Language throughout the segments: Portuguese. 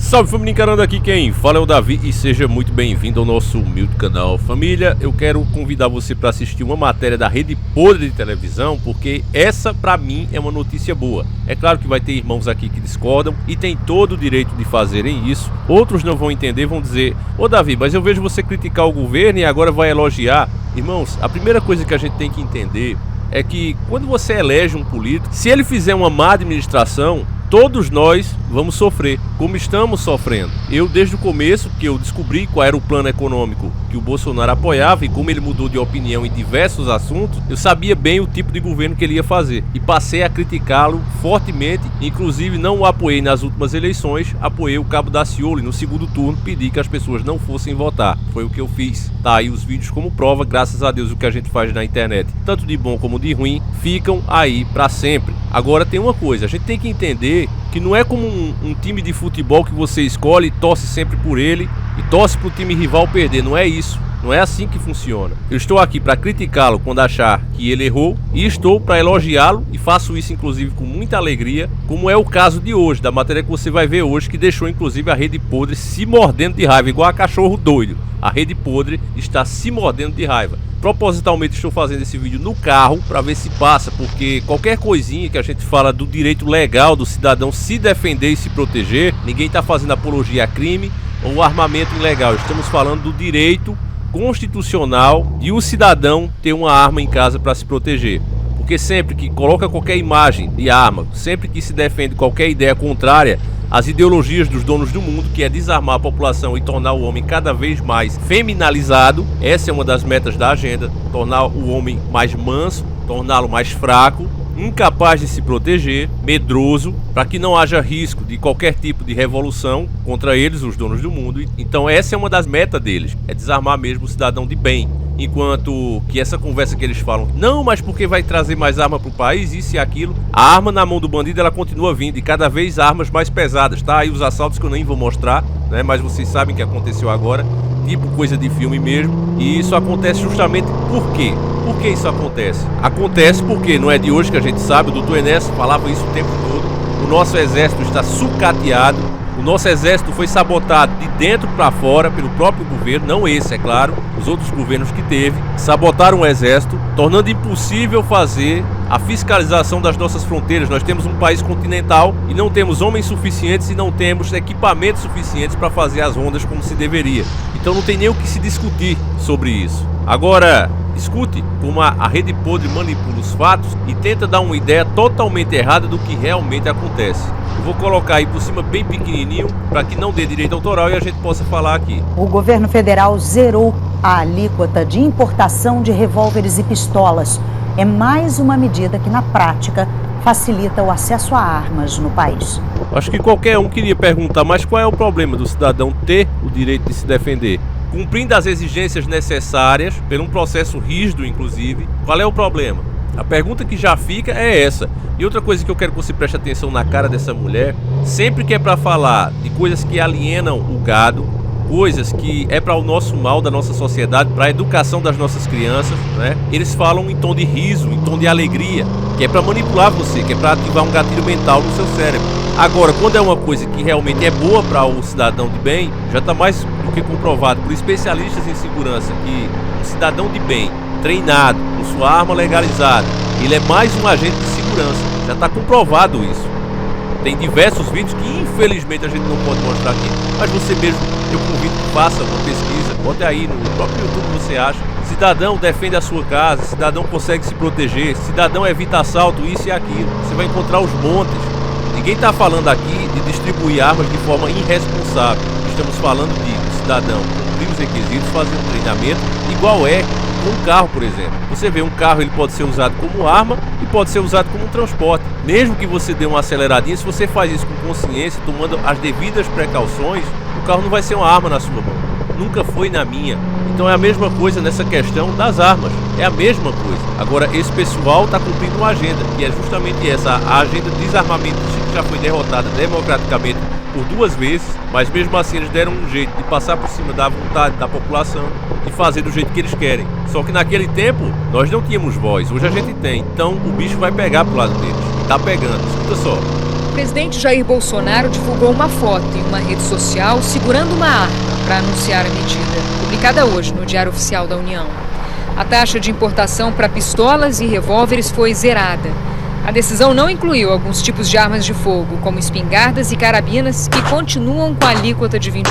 Salve família, encarando aqui quem fala é o Davi e seja muito bem-vindo ao nosso humilde canal. Família, eu quero convidar você para assistir uma matéria da Rede Podre de televisão, porque essa pra mim é uma notícia boa. É claro que vai ter irmãos aqui que discordam e tem todo o direito de fazerem isso. Outros não vão entender, vão dizer: ô Davi, mas eu vejo você criticar o governo e agora vai elogiar. Irmãos, a primeira coisa que a gente tem que entender é que quando você elege um político, se ele fizer uma má administração, todos nós vamos sofrer, como estamos sofrendo. Eu, desde o começo, que eu descobri qual era o plano econômico que o Bolsonaro apoiava e como ele mudou de opinião em diversos assuntos, eu sabia bem o tipo de governo que ele ia fazer e passei a criticá-lo fortemente. Inclusive não o apoiei nas últimas eleições, apoiei o Cabo Daciolo e no segundo turno pedi que as pessoas não fossem votar. Foi o que eu fiz. Tá aí os vídeos como prova, graças a Deus o que a gente faz na internet, tanto de bom como de ruim, ficam aí pra sempre. Agora tem uma coisa, a gente tem que entender que não é como um time de futebol que você escolhe e torce sempre por ele e torce pro time rival perder, não é isso. Não é assim que funciona. Eu estou aqui para criticá-lo quando achar que ele errou e estou para elogiá-lo e faço isso inclusive com muita alegria, como é o caso de hoje, da matéria que você vai ver hoje, que deixou inclusive a Rede Podre se mordendo de raiva, igual a cachorro doido. A Rede Podre está se mordendo de raiva. Propositalmente estou fazendo esse vídeo no carro para ver se passa, porque qualquer coisinha que a gente fala do direito legal do cidadão se defender e se proteger, ninguém está fazendo apologia a crime ou armamento ilegal. Estamos falando do direito constitucional de um cidadão ter uma arma em casa para se proteger. Porque sempre que coloca qualquer imagem de arma, sempre que se defende qualquer ideia contrária às ideologias dos donos do mundo, que é desarmar a população e tornar o homem cada vez mais feminalizado, essa é uma das metas da agenda, tornar o homem mais manso, torná-lo mais fraco, incapaz de se proteger, medroso, para que não haja risco de qualquer tipo de revolução contra eles, os donos do mundo. Então essa é uma das metas deles, é desarmar mesmo o cidadão de bem. Enquanto que essa conversa que eles falam, não, mas porque vai trazer mais arma para o país, isso e aquilo, a arma na mão do bandido ela continua vindo, e cada vez armas mais pesadas, tá? Aí os assaltos que eu nem vou mostrar, né? Mas vocês sabem que aconteceu agora, tipo coisa de filme mesmo, e isso acontece justamente por quê? Por que isso acontece? Acontece porque não é de hoje que a gente sabe, o doutor Enéas falava isso o tempo todo, o nosso exército está sucateado. O nosso exército foi sabotado de dentro para fora pelo próprio governo, não esse, é claro, os outros governos que teve, sabotaram o exército, tornando impossível fazer a fiscalização das nossas fronteiras. Nós temos um país continental e não temos homens suficientes e não temos equipamentos suficientes para fazer as rondas como se deveria. Então não tem nem o que se discutir sobre isso. Agora, escute como a Rede Podre manipula os fatos e tenta dar uma ideia totalmente errada do que realmente acontece. Eu vou colocar aí por cima bem pequenininho para que não dê direito autoral e a gente possa falar aqui. O governo federal zerou a alíquota de importação de revólveres e pistolas. É mais uma medida que na prática facilita o acesso a armas no país. Acho que qualquer um queria perguntar, mas qual é o problema do cidadão ter o direito de se defender? Cumprindo as exigências necessárias, por um processo rígido inclusive, qual é o problema? A pergunta que já fica é essa. E outra coisa que eu quero que você preste atenção na cara dessa mulher, sempre que é para falar de coisas que alienam o gado, coisas que é para o nosso mal da nossa sociedade, para a educação das nossas crianças, né? Eles falam em tom de riso, em tom de alegria, que é para manipular você, que é para ativar um gatilho mental no seu cérebro. Agora, quando é uma coisa que realmente é boa para o cidadão de bem, já está mais do que comprovado por especialistas em segurança que um cidadão de bem, treinado, com sua arma legalizada, ele é mais um agente de segurança. Já está comprovado isso. Tem diversos vídeos que infelizmente a gente não pode mostrar aqui, mas você mesmo, eu convido que faça uma pesquisa, bote aí no próprio YouTube, você acha. Cidadão defende a sua casa, cidadão consegue se proteger, cidadão evita assalto, isso e aquilo. Você vai encontrar os montes. Ninguém está falando aqui de distribuir armas de forma irresponsável. Estamos falando de um cidadão cumprir os requisitos, fazer um treinamento, igual é com um carro, por exemplo. Você vê um carro, ele pode ser usado como arma e pode ser usado como um transporte. Mesmo que você dê uma aceleradinha, se você faz isso com consciência, tomando as devidas precauções, o carro não vai ser uma arma na sua mão. Nunca foi na minha. Então é a mesma coisa nessa questão das armas. É a mesma coisa. Agora, esse pessoal está cumprindo uma agenda, que é justamente essa, a agenda de desarmamento, que já foi derrotada democraticamente por 2 vezes, mas mesmo assim eles deram um jeito de passar por cima da vontade da população e fazer do jeito que eles querem. Só que naquele tempo, nós não tínhamos voz, hoje a gente tem. Então o bicho vai pegar pro lado deles. Tá pegando, escuta só. presidente Jair Bolsonaro divulgou uma foto em uma rede social segurando uma arma para anunciar a medida, publicada hoje no Diário Oficial da União. A taxa de importação para pistolas e revólveres foi zerada. A decisão não incluiu alguns tipos de armas de fogo, como espingardas e carabinas, que continuam com a alíquota de 20%.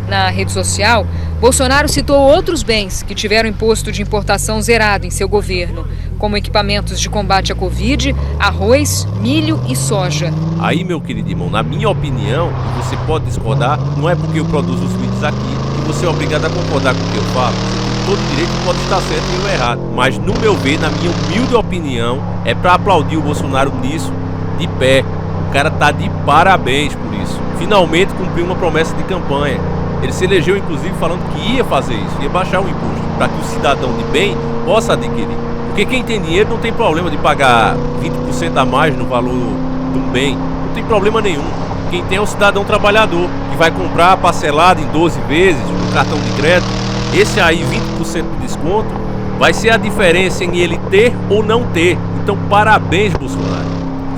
Na rede social, Bolsonaro citou outros bens que tiveram imposto de importação zerado em seu governo, como equipamentos de combate à Covid, arroz, milho e soja. Aí, meu querido irmão, na minha opinião, e você pode discordar, não é porque eu produzo os vídeos aqui que você é obrigado a concordar com o que eu falo. Você tem todo direito, pode estar certo e eu errado. Mas, no meu ver, na minha humilde opinião, é para aplaudir o Bolsonaro nisso de pé. O cara tá de parabéns por isso. Finalmente cumpriu uma promessa de campanha. Ele se elegeu, inclusive, falando que ia fazer isso, ia baixar o imposto, para que o cidadão de bem possa adquirir. Porque quem tem dinheiro não tem problema de pagar 20% a mais no valor de um bem. Não tem problema nenhum. Quem tem é o cidadão trabalhador, que vai comprar parcelado em 12 vezes, no cartão de crédito. Esse aí, 20% de desconto, vai ser a diferença em ele ter ou não ter. Então, parabéns, Bolsonaro.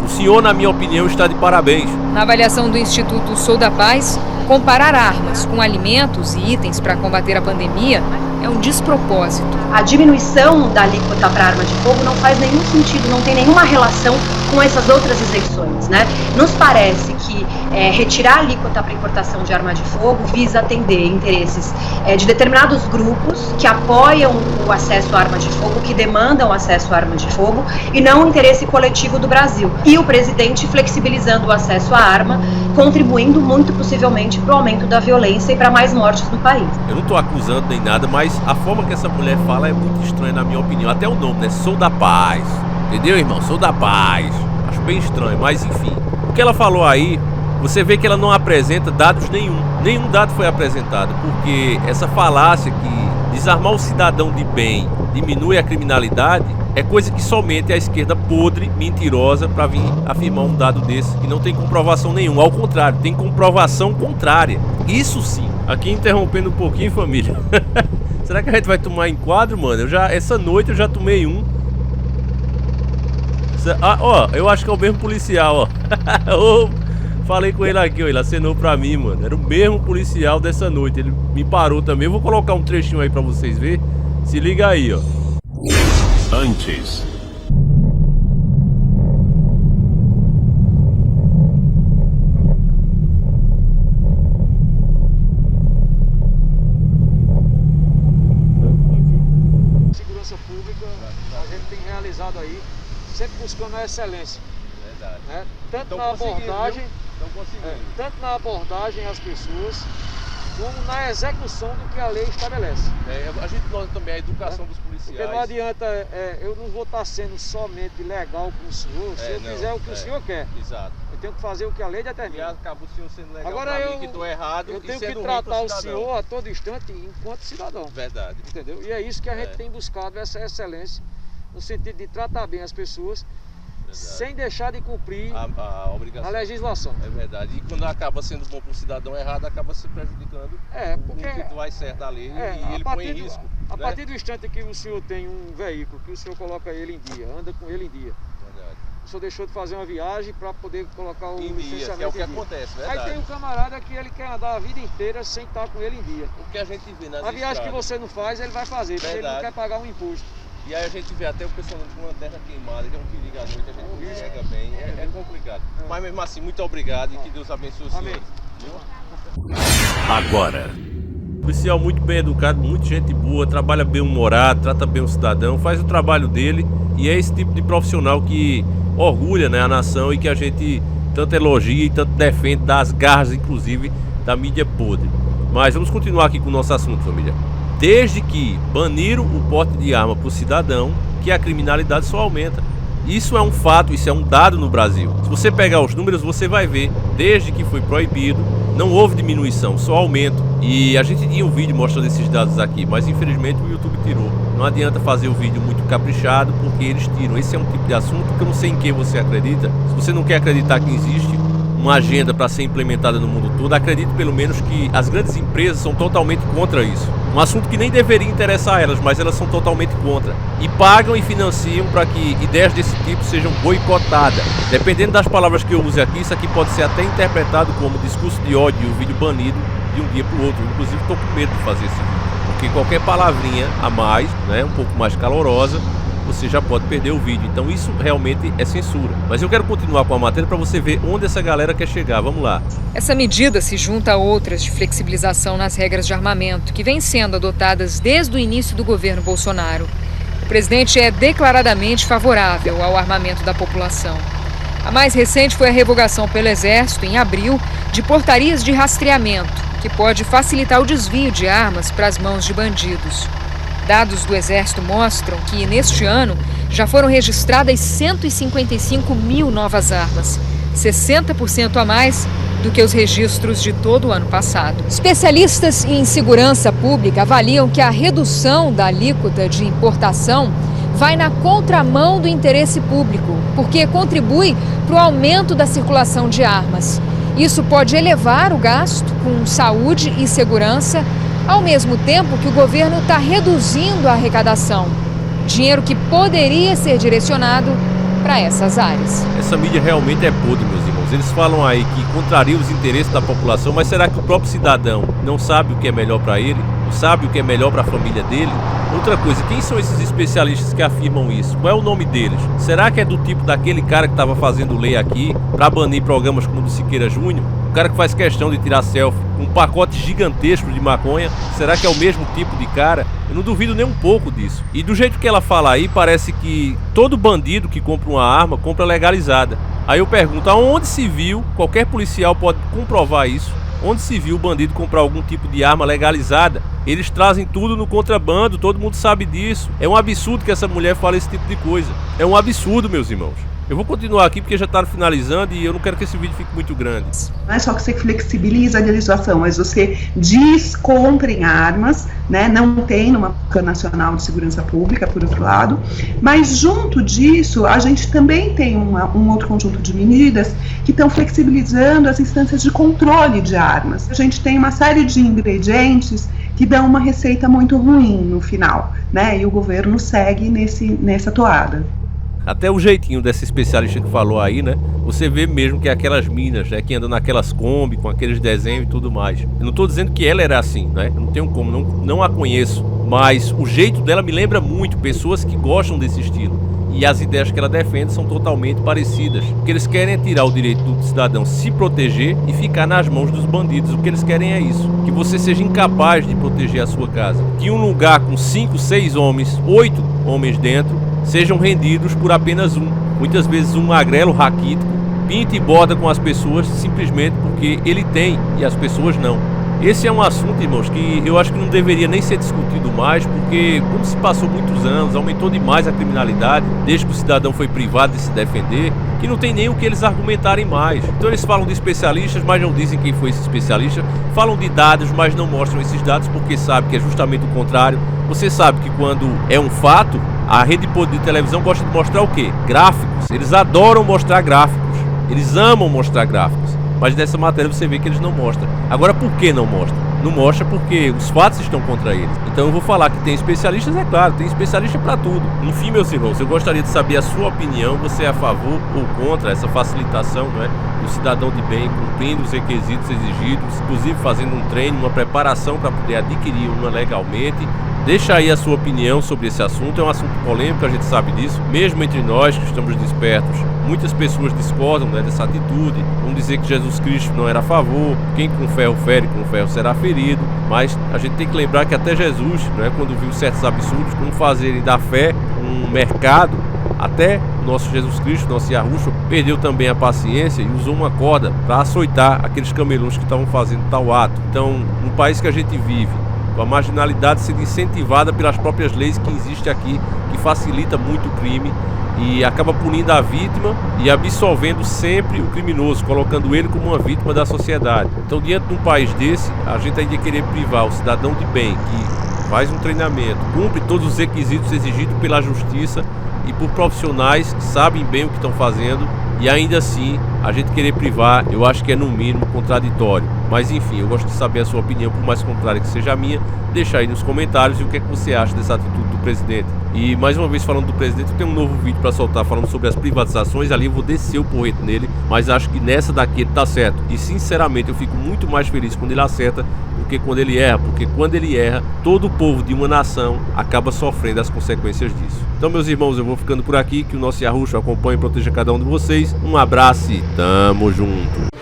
O senhor, na minha opinião, está de parabéns. Na avaliação do Instituto Sou da Paz, comparar armas com alimentos e itens para combater a pandemia é um despropósito. A diminuição da alíquota para arma de fogo não faz nenhum sentido, não tem nenhuma relação com essas outras isenções, né? Nos parece que retirar a alíquota para importação de arma de fogo visa atender interesses de determinados grupos que apoiam o acesso à arma de fogo, que demandam acesso à arma de fogo, e não o interesse coletivo do Brasil. E o presidente flexibilizando o acesso à arma, contribuindo muito possivelmente para o aumento da violência e para mais mortes no país. Eu não estou acusando nem nada, mas a forma que essa mulher fala é muito estranha, na minha opinião. Até o nome, né? Sou da Paz. Entendeu, irmão? Sou da Paz. Acho bem estranho, mas enfim. O que ela falou aí, você vê que ela não apresenta dados nenhum. Nenhum dado foi apresentado, porque essa falácia que desarmar o cidadão de bem diminui a criminalidade é coisa que somente a esquerda podre, mentirosa, para vir afirmar um dado desse que não tem comprovação nenhuma. Ao contrário, tem comprovação contrária. Isso sim. Aqui interrompendo um pouquinho, família. Será que a gente vai tomar enquadro, mano? Essa noite eu já tomei um. Eu acho que é o mesmo policial, ó. Falei com ele aqui, ó, ele acenou pra mim, mano. Era o mesmo policial dessa noite. Ele me parou também. Eu vou colocar um trechinho aí pra vocês verem. Se liga aí, ó. Antes. Segurança pública, a gente tem realizado aí, sempre buscando a excelência. Verdade. Né? Tanto Então na abordagem, tanto na abordagem às pessoas, como na execução do que a lei estabelece. A gente nota também a educação dos policiais. Porque não adianta, eu não vou estar sendo somente legal com o senhor se eu fizer o que o senhor quer. Exato. Eu tenho que fazer o que a lei determina. E acaba o senhor sendo legal. Agora pra mim, que estou errado, eu tenho e que sendo tratar ruim o pro cidadão. senhor a todo instante enquanto cidadão. Verdade. Entendeu? E é isso que a gente tem buscado, essa excelência, no sentido de tratar bem as pessoas, sem deixar de cumprir a obrigação. a legislação. É verdade. E quando acaba sendo bom para o cidadão errado, acaba se prejudicando Porque o que vai certo da lei e ele põe em risco. A partir do instante que o senhor tem um veículo, que o senhor coloca ele em dia, anda com ele em dia. Verdade. O senhor deixou de fazer uma viagem para poder colocar o Em dia, licenciamento que é o que em dia. acontece, verdade. Aí tem um camarada que ele quer andar a vida inteira sem estar com ele em dia. O que a gente vê nas A viagem que estradas. você não faz, ele vai fazer, porque ele não Verdade. quer pagar um imposto. E aí a gente vê até o pessoal com uma terra queimada, que é um perigo à noite, a gente não enxerga bem, é complicado. Mas mesmo assim, muito obrigado e que Deus abençoe os Amém. senhores. Agora. Policial muito bem educado, muita gente boa, trabalha bem humorado, trata bem o cidadão, faz o trabalho dele e é esse tipo de profissional que orgulha, né, a nação e que a gente tanto elogia e tanto defende das garras, inclusive, da mídia podre. Mas vamos continuar aqui com o nosso assunto, família. Desde que baniram o porte de arma para o cidadão, que a criminalidade só aumenta. Isso é um fato, isso é um dado no Brasil. Se você pegar os números, você vai ver, desde que foi proibido, não houve diminuição, só aumento. E a gente tinha um vídeo mostrando esses dados aqui, mas infelizmente o YouTube tirou. Não adianta fazer o vídeo muito caprichado, porque eles tiram. Esse é um tipo de assunto que eu não sei em quem você acredita. Se você não quer acreditar que existe uma agenda para ser implementada no mundo todo, acredito pelo menos que as grandes empresas são totalmente contra isso. Um assunto que nem deveria interessar a elas, mas elas são totalmente contra. E pagam e financiam para que ideias desse tipo sejam boicotadas. Dependendo das palavras que eu use aqui, isso aqui pode ser até interpretado como discurso de ódio e o vídeo banido de um dia para o outro. Inclusive estou com medo de fazer esse vídeo, porque qualquer palavrinha a mais, né, um pouco mais calorosa, você já pode perder o vídeo. Então isso realmente é censura. Mas eu quero continuar com a matéria para você ver onde essa galera quer chegar. Vamos lá. Essa medida se junta a outras de flexibilização nas regras de armamento que vêm sendo adotadas desde o início do governo Bolsonaro. O presidente é declaradamente favorável ao armamento da população. A mais recente foi a revogação pelo Exército, em abril, de portarias de rastreamento, que pode facilitar o desvio de armas para as mãos de bandidos. Dados do Exército mostram que, neste ano, já foram registradas 155 mil novas armas, 60% a mais do que os registros de todo o ano passado. Especialistas em segurança pública avaliam que a redução da alíquota de importação vai na contramão do interesse público, porque contribui para o aumento da circulação de armas. Isso pode elevar o gasto com saúde e segurança, ao mesmo tempo que o governo está reduzindo a arrecadação, dinheiro que poderia ser direcionado para essas áreas. Essa mídia realmente é podre, meus irmãos. Eles falam aí que contraria os interesses da população, mas será que o próprio cidadão não sabe o que é melhor para ele? Não sabe o que é melhor para a família dele? Outra coisa, quem são esses especialistas que afirmam isso? Qual é o nome deles? Será que é do tipo daquele cara que estava fazendo lei aqui para banir programas como o do Siqueira Júnior? O cara que faz questão de tirar selfie com um pacote gigantesco de maconha? Será que é o mesmo tipo de cara? Eu não duvido nem um pouco disso. E do jeito que ela fala aí, parece que todo bandido que compra uma arma, compra legalizada. Aí eu pergunto, aonde se viu, qualquer policial pode comprovar isso, onde se viu o bandido comprar algum tipo de arma legalizada? Eles trazem tudo no contrabando, todo mundo sabe disso. É um absurdo que essa mulher fale esse tipo de coisa. É um absurdo, meus irmãos. Eu vou continuar aqui porque já está finalizando e eu não quero que esse vídeo fique muito grande. Não é só que você flexibiliza a legislação, mas você diz comprem armas, né? Não tem numa Plano Nacional de Segurança Pública, por outro lado. Mas junto disso, a gente também tem um outro conjunto de medidas que estão flexibilizando as instâncias de controle de armas. A gente tem uma série de ingredientes que dão uma receita muito ruim no final, né? E o governo segue nessa toada. Até o jeitinho dessa especialista que falou aí, né? Você vê mesmo que é aquelas minas, né? Que andam naquelas Kombi, com aqueles desenhos e tudo mais. Eu não tô dizendo que ela era assim, né? Eu não tenho como, não a conheço. Mas o jeito dela me lembra muito pessoas que gostam desse estilo. E as ideias que ela defende são totalmente parecidas. O que eles querem é tirar o direito do cidadão se proteger e ficar nas mãos dos bandidos. O que eles querem é isso. Que você seja incapaz de proteger a sua casa. Que um lugar com 5, 6 homens, 8 homens dentro, sejam rendidos por apenas um. Muitas vezes um magrelo raquítico pinta e borda com as pessoas simplesmente porque ele tem e as pessoas não. Esse é um assunto, irmãos, que eu acho que não deveria nem ser discutido mais, porque como se passou muitos anos, aumentou demais a criminalidade, desde que o cidadão foi privado de se defender, que não tem nem o que eles argumentarem mais. Então eles falam de especialistas, mas não dizem quem foi esse especialista, falam de dados, mas não mostram esses dados porque sabe que é justamente o contrário. Você sabe que quando é um fato, a rede podre de televisão gosta de mostrar o quê? Gráficos. Eles adoram mostrar gráficos, eles amam mostrar gráficos. Mas nessa matéria você vê que eles não mostram. Agora, por que não mostra? Não mostra porque os fatos estão contra eles. Então eu vou falar que tem especialistas, é claro, tem especialista para tudo. Enfim, meus irmãos, eu gostaria de saber a sua opinião. Você é a favor ou contra essa facilitação, não é, do cidadão de bem, cumprindo os requisitos exigidos, inclusive fazendo um treino, uma preparação para poder adquirir uma legalmente? Deixa aí a sua opinião sobre esse assunto. É um assunto polêmico, a gente sabe disso. Mesmo entre nós que estamos despertos, muitas pessoas discordam, né, dessa atitude. Vão dizer que Jesus Cristo não era a favor. Quem com ferro fere, com ferro será ferido. Mas a gente tem que lembrar que até Jesus, né, quando viu certos absurdos, como fazerem da fé um mercado, até o nosso Jesus Cristo, nosso Yahushua, perdeu também a paciência e usou uma corda para açoitar aqueles cameluns que estavam fazendo tal ato. Então, no país que a gente vive, com a marginalidade sendo incentivada pelas próprias leis que existem aqui, que facilita muito o crime e acaba punindo a vítima e absolvendo sempre o criminoso, colocando ele como uma vítima da sociedade. Então, diante de um país desse, a gente ainda querer privar o cidadão de bem, que faz um treinamento, cumpre todos os requisitos exigidos pela justiça e por profissionais que sabem bem o que estão fazendo, e ainda assim a gente querer privar, eu acho que é no mínimo contraditório. Mas enfim, eu gosto de saber a sua opinião, por mais contrária que seja a minha. Deixa aí nos comentários e o que é que você acha dessa atitude do presidente. E mais uma vez falando do presidente, eu tenho um novo vídeo para soltar falando sobre as privatizações. Ali eu vou descer o porrete nele, mas acho que nessa daqui ele tá certo. E sinceramente eu fico muito mais feliz quando ele acerta do que quando ele erra, porque quando ele erra, todo o povo de uma nação acaba sofrendo as consequências disso. Então, meus irmãos, eu vou ficando por aqui, que o nosso Yahusha acompanhe e proteja cada um de vocês. Um abraço e tamo junto.